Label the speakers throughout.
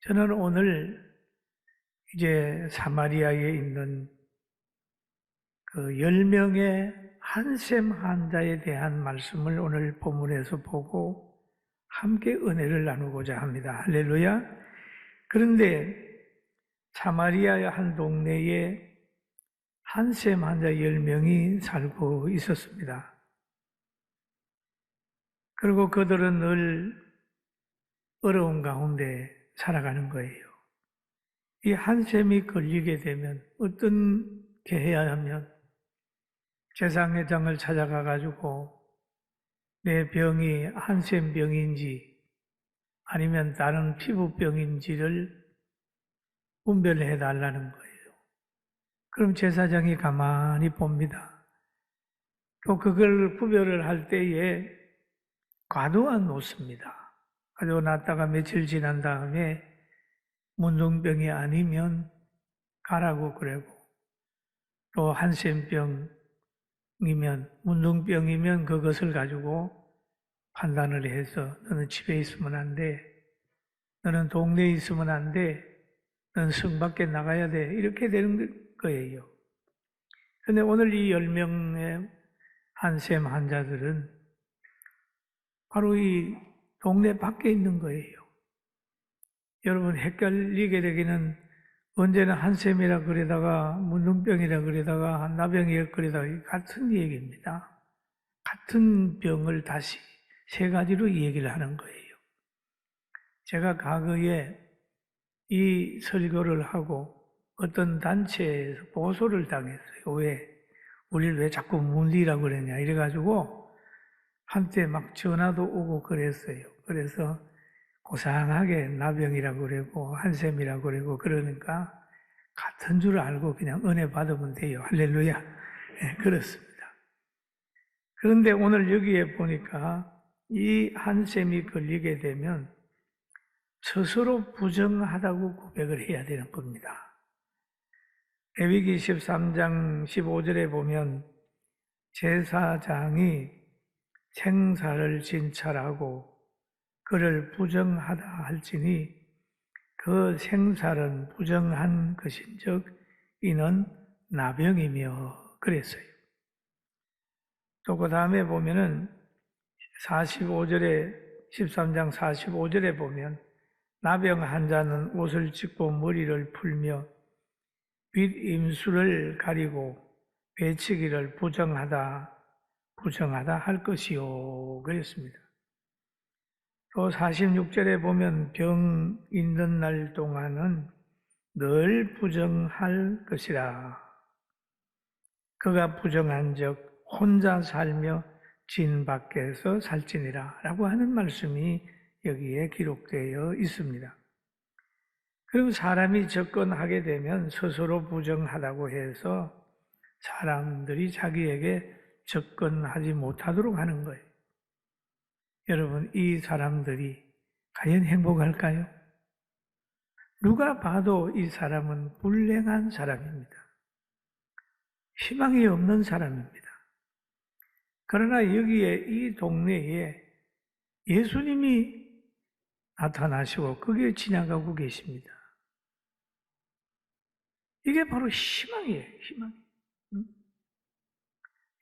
Speaker 1: 저는 오늘 이제 사마리아에 있는 그 10명의 한셈 환자에 대한 말씀을 오늘 본문에서 보고 함께 은혜를 나누고자 합니다. 할렐루야. 그런데 사마리아의 한 동네에 한셈 환자 10명이 살고 있었습니다. 그리고 그들은 늘 어려운 가운데 살아가는 거예요. 이 한셈이 걸리게 되면 어떻게 해야 하면 재상회장을 찾아가 가지고 내 병이 한셈병인지 아니면 다른 피부병인지를 분별해 달라는 거예요. 그럼 제사장이 가만히 봅니다. 또 그걸 구별을 할 때에 가둬 놓습니다. 가둬 놨다가 며칠 지난 다음에 문둥병이 아니면 가라고 그러고, 또 한센병이면, 문둥병이면 그것을 가지고 판단을 해서 너는 집에 있으면 안 돼, 너는 동네에 있으면 안 돼, 너는 성 밖에 나가야 돼, 이렇게 되는 거예요. 그런데 오늘 이 10명의 한셈 환자들은 바로 이 동네 밖에 있는 거예요. 여러분, 헷갈리게 되기는 언제나 한셈이라 그러다가 문둥병이라 그러다가 나병이라 그러다가 같은 얘기입니다. 같은 병을 다시 세 가지로 얘기를 하는 거예요. 제가 과거에 이 설교를 하고 어떤 단체에서 보소를 당했어요. 우리를 왜 자꾸 문리라고 그러냐 이래가지고 한때 막 전화도 오고 그랬어요. 그래서 고상하게 나병이라고 그러고 한셈이라고 그러고 그러니까 같은 줄 알고 그냥 은혜 받으면 돼요. 할렐루야. 네, 그렇습니다. 그런데 오늘 여기에 보니까 이 한셈이 걸리게 되면 스스로 부정하다고 고백을 해야 되는 겁니다. 레위기 13장 15절에 보면 제사장이 생사를 진찰하고 그를 부정하다 할지니 그 생살은 부정한 것인즉 이는 나병이며 그랬어요. 또 그 다음에 보면은 13장 45절에 보면 나병 환자는 옷을 찢고 머리를 풀며 윗임수를 가리고 배치기를 부정하다 할 것이요 그랬습니다. 또 46절에 보면 병 있는 날 동안은 늘 부정할 것이라. 그가 부정한 적 혼자 살며 진 밖에서 살지니라 라고 하는 말씀이 여기에 기록되어 있습니다. 그리고 사람이 접근하게 되면 스스로 부정하다고 해서 사람들이 자기에게 접근하지 못하도록 하는 거예요. 여러분, 이 사람들이 과연 행복할까요? 누가 봐도 이 사람은 불행한 사람입니다. 희망이 없는 사람입니다. 그러나 여기에 이 동네에 예수님이 나타나시고 거기에 지나가고 계십니다. 이게 바로 희망이에요, 희망.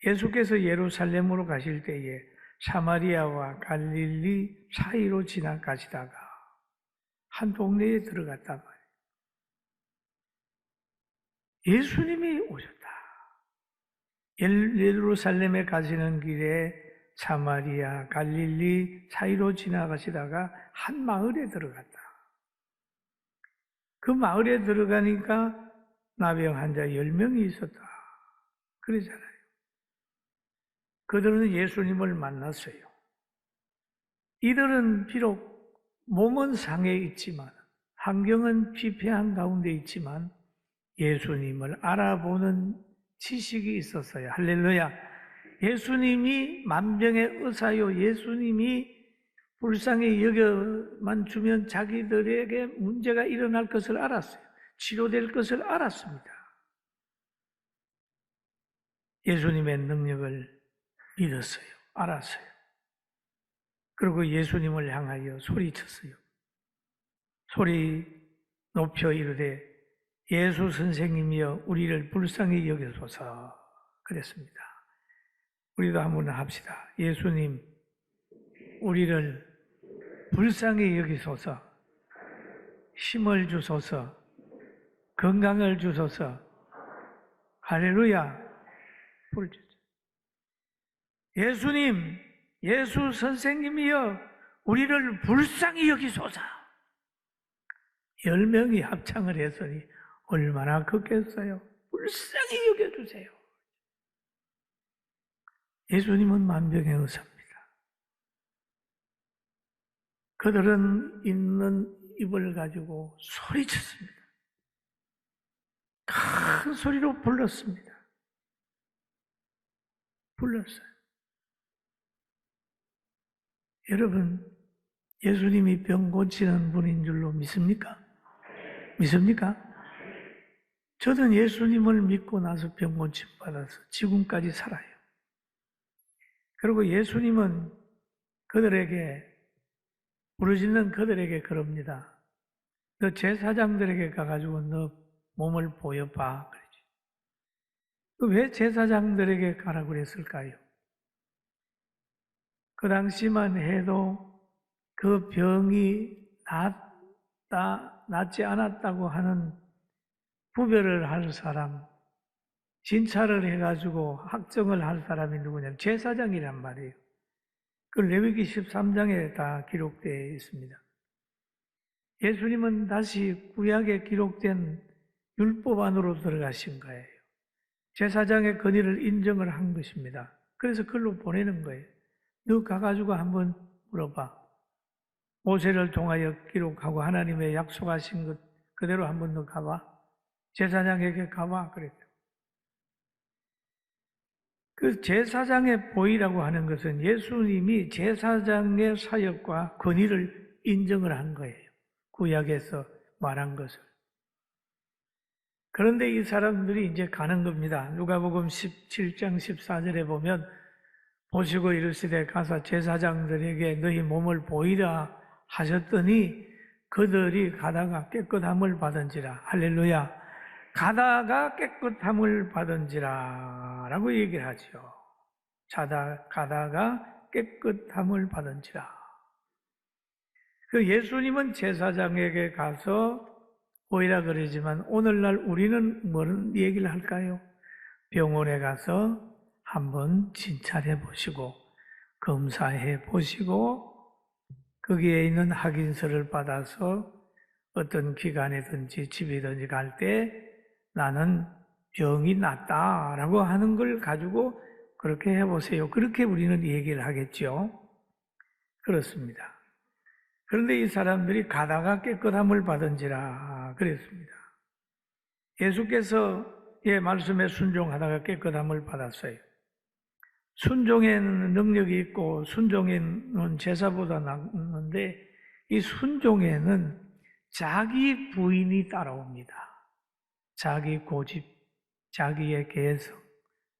Speaker 1: 예수께서 예루살렘으로 가실 때에 사마리아와 갈릴리 사이로 지나가시다가 한 동네에 들어갔단 말이에요. 예수님이 오셨다. 예루살렘에 가시는 길에 사마리아, 갈릴리 사이로 지나가시다가 한 마을에 들어갔다. 그 마을에 들어가니까 나병 환자 10명이 있었다. 그러잖아요. 그들은 예수님을 만났어요. 이들은 비록 몸은 상해 있지만, 환경은 피폐한 가운데 있지만 예수님을 알아보는 지식이 있었어요. 할렐루야. 예수님이 만병의 의사요, 예수님이 불쌍히 여겨만 주면 자기들에게 문제가 일어날 것을 알았어요. 치료될 것을 알았습니다. 예수님의 능력을 믿었어요. 알았어요. 그리고 예수님을 향하여 소리쳤어요. 소리 높여 이르되 예수 선생님이여 우리를 불쌍히 여기소서 그랬습니다. 우리도 한번 합시다. 예수님 우리를 불쌍히 여기소서, 힘을 주소서, 건강을 주소서. 할렐루야. 예수님, 예수 선생님이여 우리를 불쌍히 여기소서. 10명이 합창을 했으니 얼마나 컸겠어요. 불쌍히 여겨주세요. 예수님은 만병의 의사입니다. 그들은 있는 입을 가지고 소리쳤습니다. 큰 소리로 불렀습니다. 불렀어요. 여러분, 예수님이 병 고치는 분인 줄로 믿습니까? 믿습니까? 저는 예수님을 믿고 나서 병 고침 받아서 지금까지 살아요. 그리고 예수님은 그들에게, 부르짖는 그들에게 그럽니다. 너 제사장들에게 가가지고 너 몸을 보여봐. 그러지. 왜 제사장들에게 가라고 그랬을까요? 그 당시만 해도 그 병이 낫지 않았다고 하는 구별을 할 사람, 진찰을 해가지고 확정을 할 사람이 누구냐면 제사장이란 말이에요. 그 레위기 13장에 다 기록되어 있습니다. 예수님은 다시 구약에 기록된 율법 안으로 들어가신 거예요. 제사장의 권위를 인정을 한 것입니다. 그래서 글로 보내는 거예요. 너 가가지고 한번 물어봐. 모세를 통하여 기록하고 하나님의 약속하신 것 그대로 한번 너 가봐. 제사장에게 가봐. 그랬죠. 그 제사장의 보이라고 하는 것은 예수님이 제사장의 사역과 권위를 인정을 한 거예요. 구약에서 말한 것을. 그런데 이 사람들이 이제 가는 겁니다. 누가복음 17장 14절에 보면 보시고 이르시되 가서 제사장들에게 너희 몸을 보이라 하셨더니 그들이 가다가 깨끗함을 받은지라. 할렐루야. 가다가 깨끗함을 받은지라 라고 얘기를 하죠. 가다가 깨끗함을 받은지라. 그 예수님은 제사장에게 가서 보이라 그러지만 오늘날 우리는 무슨 얘기를 할까요? 병원에 가서 한번 진찰해 보시고 검사해 보시고 거기에 있는 확인서를 받아서 어떤 기관이든지 집이든지 갈 때 나는 병이 낫다라고 하는 걸 가지고 그렇게 해보세요. 그렇게 우리는 얘기를 하겠죠. 그렇습니다. 그런데 이 사람들이 가다가 깨끗함을 받은지라 그랬습니다. 예수께서의 말씀에 순종하다가 깨끗함을 받았어요. 순종에는 능력이 있고 순종에는 제사보다 낫는데 이 순종에는 자기 부인이 따라옵니다. 자기 고집, 자기의 개성,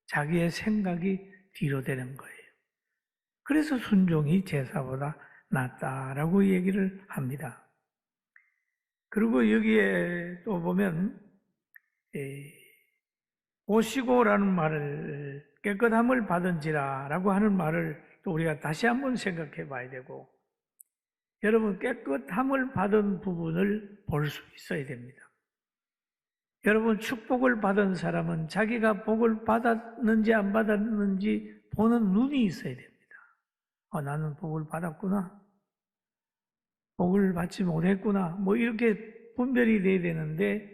Speaker 1: 자기의 생각이 뒤로 되는 거예요. 그래서 순종이 제사보다 낫다라고 얘기를 합니다. 그리고 여기에 또 보면 오시고라는 말을 깨끗함을 받은지라라고 하는 말을 또 우리가 다시 한번 생각해 봐야 되고 여러분 깨끗함을 받은 부분을 볼 수 있어야 됩니다. 여러분 축복을 받은 사람은 자기가 복을 받았는지 안 받았는지 보는 눈이 있어야 됩니다. 나는 복을 받았구나. 복을 받지 못했구나. 뭐 이렇게 분별이 돼야 되는데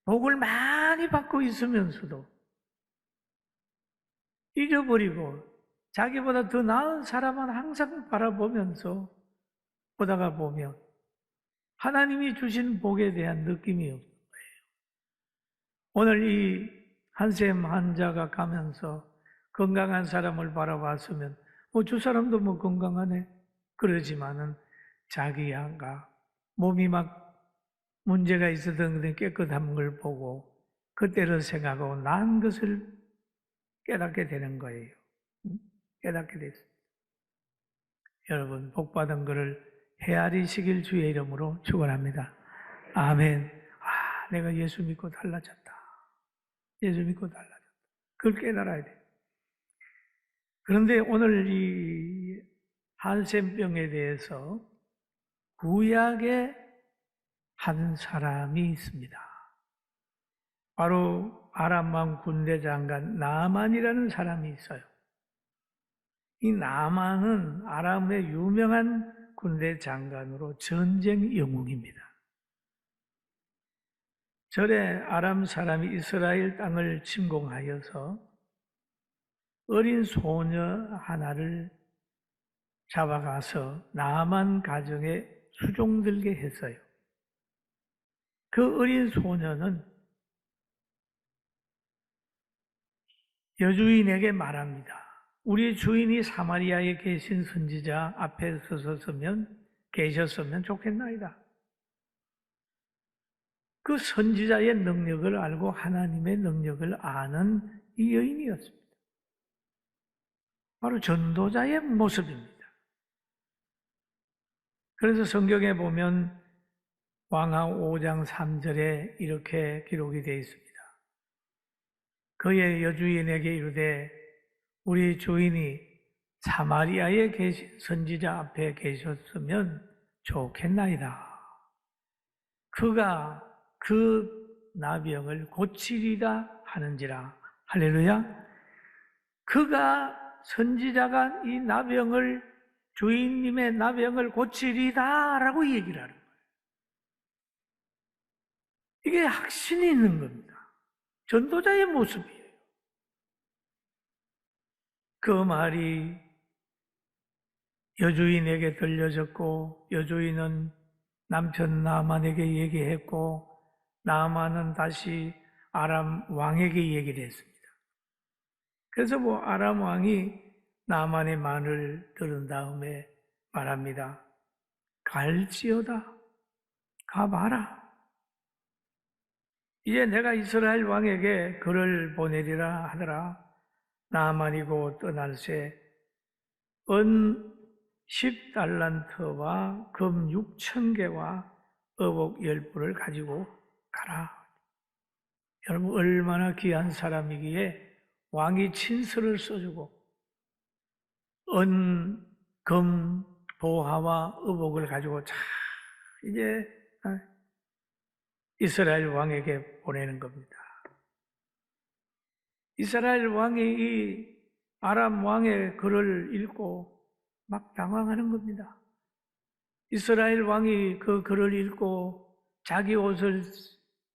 Speaker 1: 복을 많이 받고 있으면서도 잊어버리고 자기보다 더 나은 사람은 항상 바라보면서 보다가 보면 하나님이 주신 복에 대한 느낌이 없는 거예요. 오늘 이 한샘 환자가 가면서 건강한 사람을 바라봤으면 저 사람도 뭐 건강하네 그러지만은 자기가 몸이 막 문제가 있었던 깨끗한 걸 보고 그때를 생각하고 난 것을 깨닫게 되는 거예요. 깨닫게 됐습니다. 여러분 복 받은 것을 헤아리시길 주의 이름으로 축원합니다. 아멘. 내가 예수 믿고 달라졌다. 예수 믿고 달라졌다. 그걸 깨달아야 돼. 그런데 오늘 이 한센병에 대해서 구약에 한 사람이 있습니다. 바로 아람 왕 군대 장관 나만이라는 사람이 있어요. 이 나만은 아람의 유명한 군대 장관으로 전쟁 영웅입니다. 절에 아람 사람이 이스라엘 땅을 침공하여서 어린 소녀 하나를 잡아가서 나만 가정에 수종들게 했어요. 그 어린 소녀는 여주인에게 말합니다. 우리 주인이 사마리아에 계신 선지자 앞에 계셨으면 좋겠나이다. 그 선지자의 능력을 알고 하나님의 능력을 아는 이 여인이었습니다. 바로 전도자의 모습입니다. 그래서 성경에 보면 왕하 5장 3절에 이렇게 기록이 되어 있습니다. 그의 여주인에게 이르되 우리 주인이 사마리아에 계신 선지자 앞에 계셨으면 좋겠나이다. 그가 그 나병을 고치리다 하는지라. 할렐루야. 선지자가 이 나병을 주인님의 나병을 고치리다라고 얘기를 하는 거예요. 이게 확신이 있는 겁니다. 전도자의 모습이에요. 그 말이 여주인에게 들려졌고 여주인은 남편 나만에게 얘기했고 나만은 다시 아람 왕에게 얘기를 했습니다. 그래서 아람 왕이 나만의 말을 들은 다음에 말합니다. 갈지어다. 가봐라. 이제 내가 이스라엘 왕에게 글을 보내리라 하더라. 나만이고 떠날새 은 10달란트와 금 6,000개와 어복 10부를 가지고 가라. 여러분 얼마나 귀한 사람이기에 왕이 친서를 써주고 은, 금, 보화와 의복을 가지고 이제 이스라엘 왕에게 보내는 겁니다. 이스라엘 왕이 이 아람 왕의 글을 읽고 막 당황하는 겁니다. 이스라엘 왕이 그 글을 읽고 자기 옷을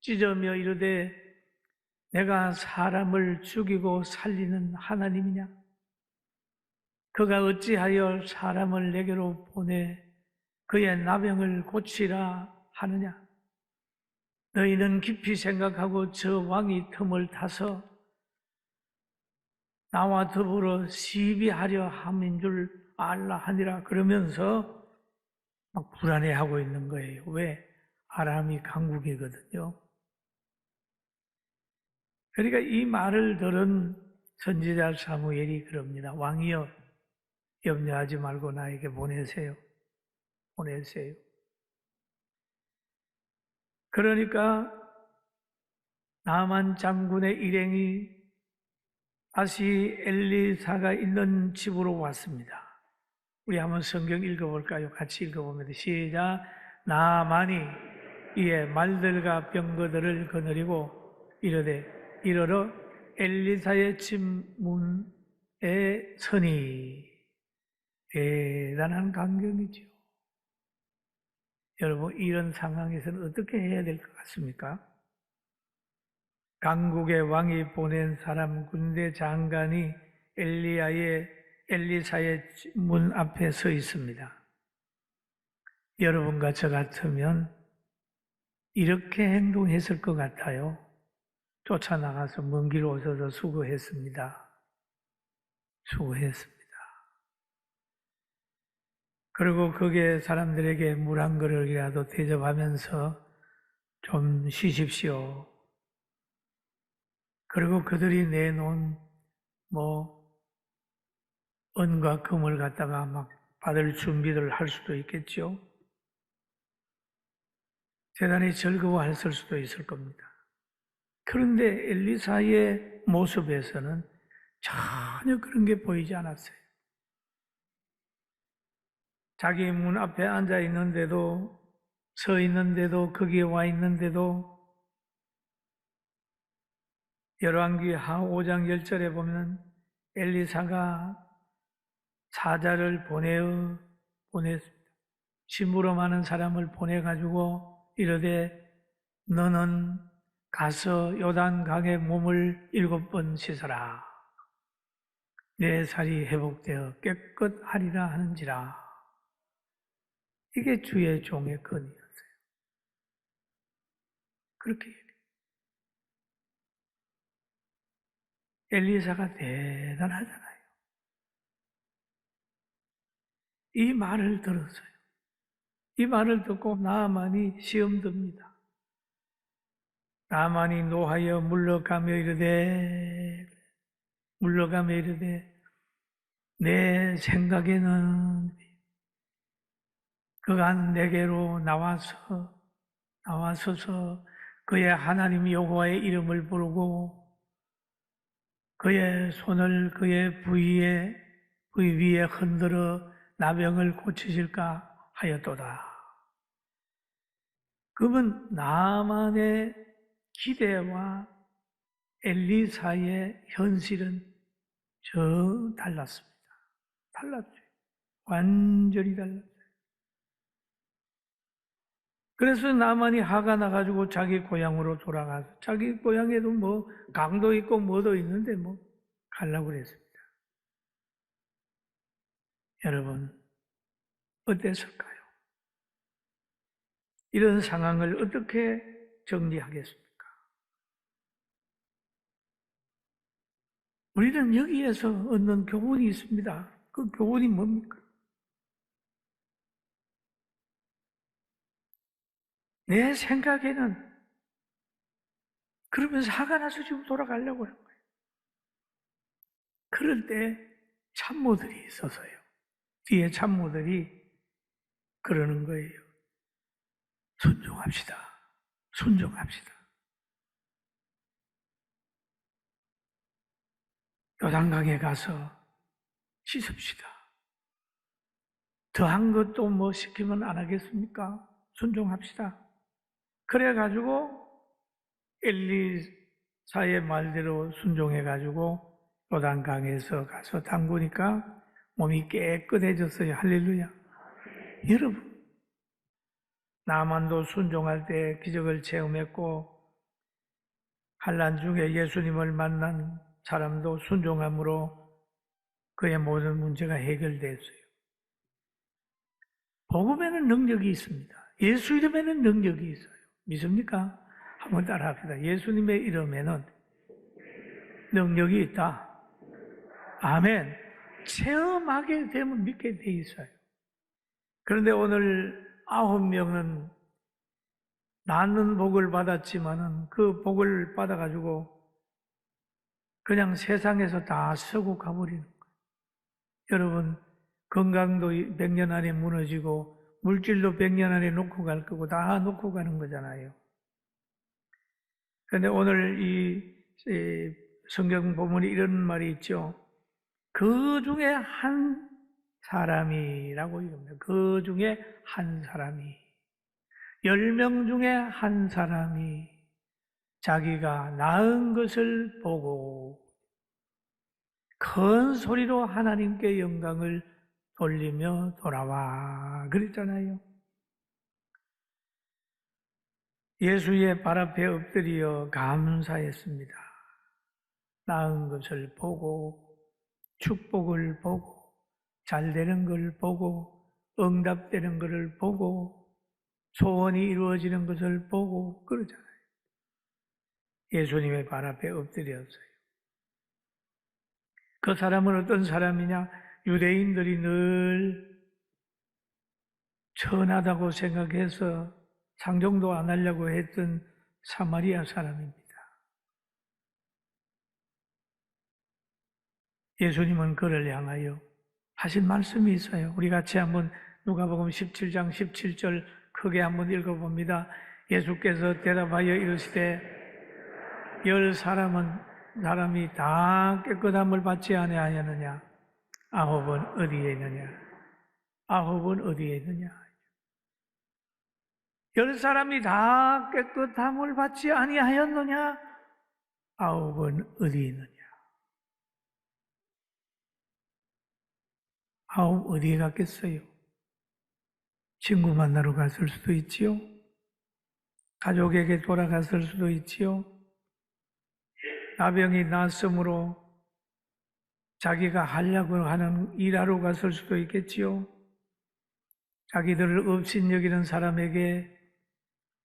Speaker 1: 찢으며 이르되 내가 사람을 죽이고 살리는 하나님이냐? 그가 어찌하여 사람을 내게로 보내 그의 나병을 고치라 하느냐? 너희는 깊이 생각하고 저 왕이 틈을 타서 나와 더불어 시비하려 함인 줄 알라 하니라. 그러면서 막 불안해하고 있는 거예요. 왜? 아람이 강국이거든요. 그러니까 이 말을 들은 선지자 사무엘이 그럽니다. 왕이여 염려하지 말고 나에게 보내세요. 보내세요. 그러니까 나만 장군의 일행이 다시 엘리사가 있는 집으로 왔습니다. 우리 한번 성경 읽어볼까요? 같이 읽어보면 시작. 나만이 이에 말들과 병거들을 거느리고 이르러 엘리사의 집 문에 서니. 대단한 광경이죠. 여러분 이런 상황에서는 어떻게 해야 될 것 같습니까? 강국의 왕이 보낸 사람 군대 장관이 엘리사의 문 앞에 서 있습니다. 여러분과 저 같으면 이렇게 행동했을 것 같아요. 쫓아나가서 먼 길 오셔서 수고했습니다. 수고했습니다. 그리고 거기에 사람들에게 물 한 그릇이라도 대접하면서 좀 쉬십시오. 그리고 그들이 내놓은 은과 금을 갖다가 막 받을 준비를 할 수도 있겠죠. 대단히 즐거워했을 수도 있을 겁니다. 그런데 엘리사의 모습에서는 전혀 그런 게 보이지 않았어요. 자기 문 앞에 앉아 있는데도, 서 있는데도, 거기에 와 있는데도, 열왕기 하 5장 10절에 보면 엘리사가 사자를 보냈습니다. 심부름하는 사람을 보내가지고 이르되 너는 가서 요단강에 몸을 7번 씻어라. 내 살이 회복되어 깨끗하리라 하는지라. 이게 주의 종의 건이었어요. 그렇게 얘기해요. 엘리사가 대단하잖아요. 이 말을 들었어요. 이 말을 듣고 나아만이 시험 듭니다. 나아만이 노하여 물러가며 이르되 내 생각에는 그간 내게로 나와서서 그의 하나님 여호와의 이름을 부르고 그의 손을 그의 부위 위에 흔들어 나병을 고치실까 하였도다. 그러면 나만의 기대와 엘리사의 현실은 달랐습니다. 달랐죠. 완전히 달랐어요. 그래서 나만이 화가 나가지고 자기 고향으로 돌아가서 자기 고향에도 뭐 강도 있고 뭐도 있는데 뭐 가려고 그랬습니다. 여러분 어땠을까요? 이런 상황을 어떻게 정리하겠습니까? 우리는 여기에서 얻는 교훈이 있습니다. 그 교훈이 뭡니까? 내 생각에는 그러면서 화가 나서 지금 돌아가려고 하는 거예요. 그럴 때 참모들이 있어서요. 뒤에 참모들이 그러는 거예요. 순종합시다. 요단강에 가서 씻읍시다. 더한 것도 뭐 시키면 안 하겠습니까? 순종합시다. 그래가지고 엘리사의 말대로 순종해가지고 요단강에서 가서 담그니까 몸이 깨끗해졌어요. 할렐루야. 여러분, 나만도 순종할 때 기적을 체험했고 환난 중에 예수님을 만난 사람도 순종함으로 그의 모든 문제가 해결됐어요. 복음에는 능력이 있습니다. 예수 이름에는 능력이 있어요. 믿습니까? 한번 따라합시다. 예수님의 이름에는 능력이 있다. 아멘. 체험하게 되면 믿게 돼 있어요. 그런데 오늘 9명은 낫는 복을 받았지만은 그 복을 받아가지고 그냥 세상에서 다 쓰고 가버리는 거예요. 여러분, 건강도 100년 안에 무너지고 물질도 100년 안에 놓고 갈 거고 다 놓고 가는 거잖아요. 그런데 오늘 이 성경 본문에 이런 말이 있죠. 그 중에 한 사람이라고 이겁니다. 그 중에 한 사람이 10명 중에 한 사람이 자기가 낳은 것을 보고 큰 소리로 하나님께 영광을 돌리며 돌아와 그랬잖아요. 예수의 발 앞에 엎드려 감사했습니다. 낳은 것을 보고 축복을 보고 잘되는 걸 보고 응답되는 것을 보고 소원이 이루어지는 것을 보고 그러잖아요. 예수님의 발 앞에 엎드렸어요. 그 사람은 어떤 사람이냐? 유대인들이 늘 천하다고 생각해서 상종도 안 하려고 했던 사마리아 사람입니다. 예수님은 그를 향하여 하신 말씀이 있어요. 우리 같이 한번 누가복음 17장 17절 크게 한번 읽어봅니다. 예수께서 대답하여 이르시되 사람이 다 깨끗함을 받지 아니하였느냐? 아홉은 어디에 있느냐? 아홉은 어디에 있느냐? 사람이 다 깨끗함을 받지 아니하였느냐? 아홉은 어디에 있느냐? 아홉 어디에 갔겠어요? 친구 만나러 갔을 수도 있지요. 가족에게 돌아갔을 수도 있지요. 나병이 났으므로 자기가 하려고 하는 일하러 갔을 수도 있겠지요. 자기들을 업신여기는 사람에게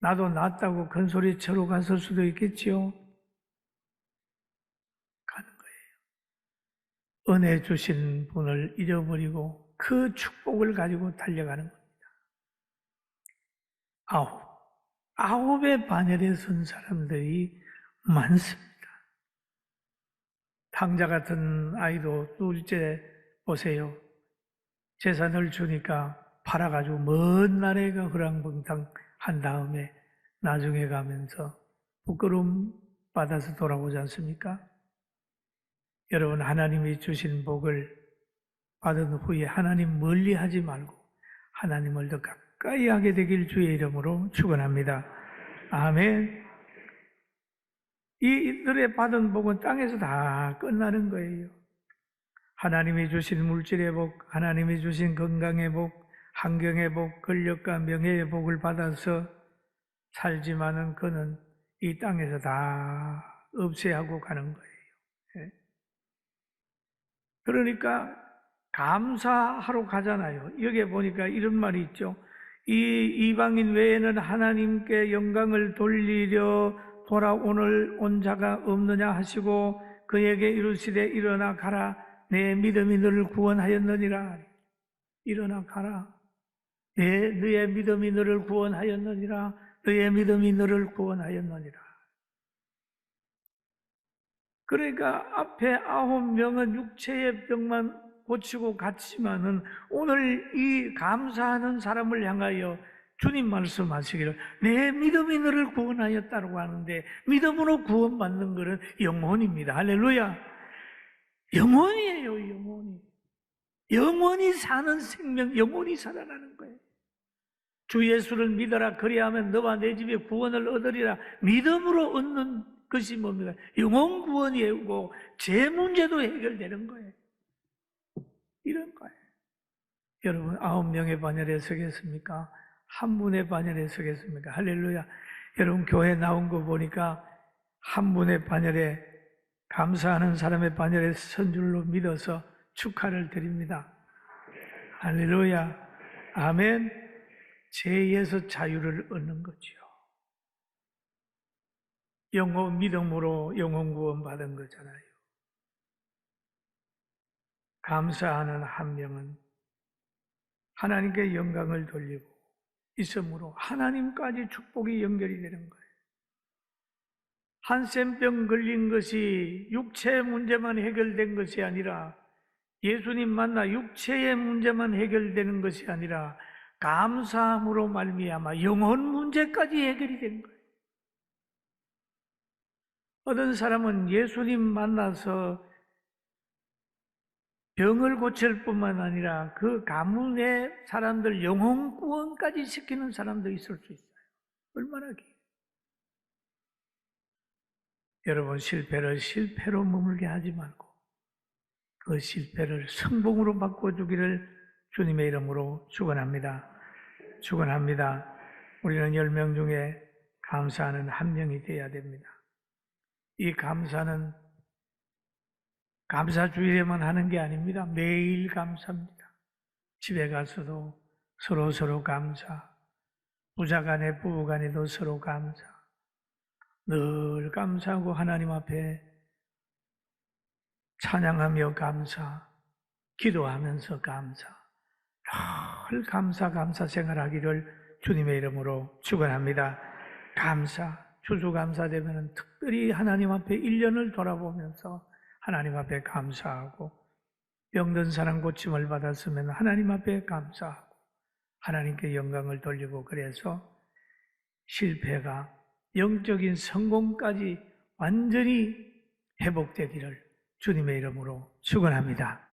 Speaker 1: 나도 낫다고 큰소리 쳐러 갔을 수도 있겠지요. 가는 거예요. 은혜 주신 분을 잃어버리고 그 축복을 가지고 달려가는 겁니다. 아홉의 반열에 선 사람들이 많습니다. 탕자 같은 아이도 둘째 보세요. 재산을 주니까 팔아가지고 먼 나라에가 허랑방탕 한 다음에 나중에 가면서 부끄러움 받아서 돌아오지 않습니까? 여러분, 하나님이 주신 복을 받은 후에 하나님 멀리 하지 말고 하나님을 더 가까이 하게 되길 주의 이름으로 축원합니다. 아멘. 이들의 받은 복은 땅에서 다 끝나는 거예요. 하나님이 주신 물질의 복, 하나님이 주신 건강의 복, 환경의 복, 권력과 명예의 복을 받아서 살지만은 그는 이 땅에서 다 없애하고 가는 거예요. 그러니까 감사하러 가잖아요. 여기에 보니까 이런 말이 있죠. 이 이방인 외에는 하나님께 영광을 돌리려 돌아오늘 온 자가 없느냐 하시고 그에게 이르시되 일어나 가라. 내 믿음이 너를 구원하였느니라. 일어나 가라. 너의 믿음이 너를 구원하였느니라. 너의 믿음이 너를 구원하였느니라. 그러니까 앞에 9명은 육체의 병만 고치고 갔지만은 오늘 이 감사하는 사람을 향하여 주님 말씀하시기를 내 믿음이 너를 구원하였다고 하는데 믿음으로 구원받는 것은 영혼입니다. 할렐루야. 영혼이에요. 영혼이. 영원히 사는 생명, 영원히 살아나는 거예요. 주 예수를 믿어라. 그리하면 너와 내 집에 구원을 얻으리라. 믿음으로 얻는 것이 뭡니까? 영혼 구원이고 죄 문제도 해결되는 거예요. 이런 거예요. 여러분, 9명의 반열에 서겠습니까? 한 분의 반열에 서겠습니까? 할렐루야. 여러분, 교회 나온 거 보니까 한 분의 반열에, 감사하는 사람의 반열에 선 줄로 믿어서 축하를 드립니다. 할렐루야. 아멘. 죄에서 자유를 얻는 거지요. 영혼 믿음으로 영혼 구원 받은 거잖아요. 감사하는 한 명은 하나님께 영광을 돌리고 있으므로 하나님까지 축복이 연결이 되는 거예요. 한센병 걸린 것이 육체의 문제만 해결된 것이 아니라 예수님 만나 육체의 문제만 해결되는 것이 아니라 감사함으로 말미암아 영혼 문제까지 해결이 된 거예요. 어떤 사람은 예수님 만나서 병을 고칠 뿐만 아니라 그 가문의 사람들 영혼 구원까지 시키는 사람도 있을 수 있어요. 얼마나 기회요. 여러분, 실패를 실패로 머물게 하지 말고 그 실패를 성공으로 바꿔주기를 주님의 이름으로 축원합니다. 축원합니다. 우리는 10명 중에 감사하는 한 명이 되어야 됩니다. 이 감사는 감사주일에만 하는 게 아닙니다. 매일 감사합니다. 집에 가서도 서로 감사, 부자간에 부부간에도 서로 감사, 늘 감사하고 하나님 앞에 찬양하며 감사, 기도하면서 감사, 늘 감사 생활하기를 주님의 이름으로 축원합니다. 감사, 추수감사되면 특별히 하나님 앞에 1년을 돌아보면서 하나님 앞에 감사하고, 병든 사람 고침을 받았으면 하나님 앞에 감사하고 하나님께 영광을 돌리고, 그래서 실패가 영적인 성공까지 완전히 회복되기를 주님의 이름으로 축원합니다.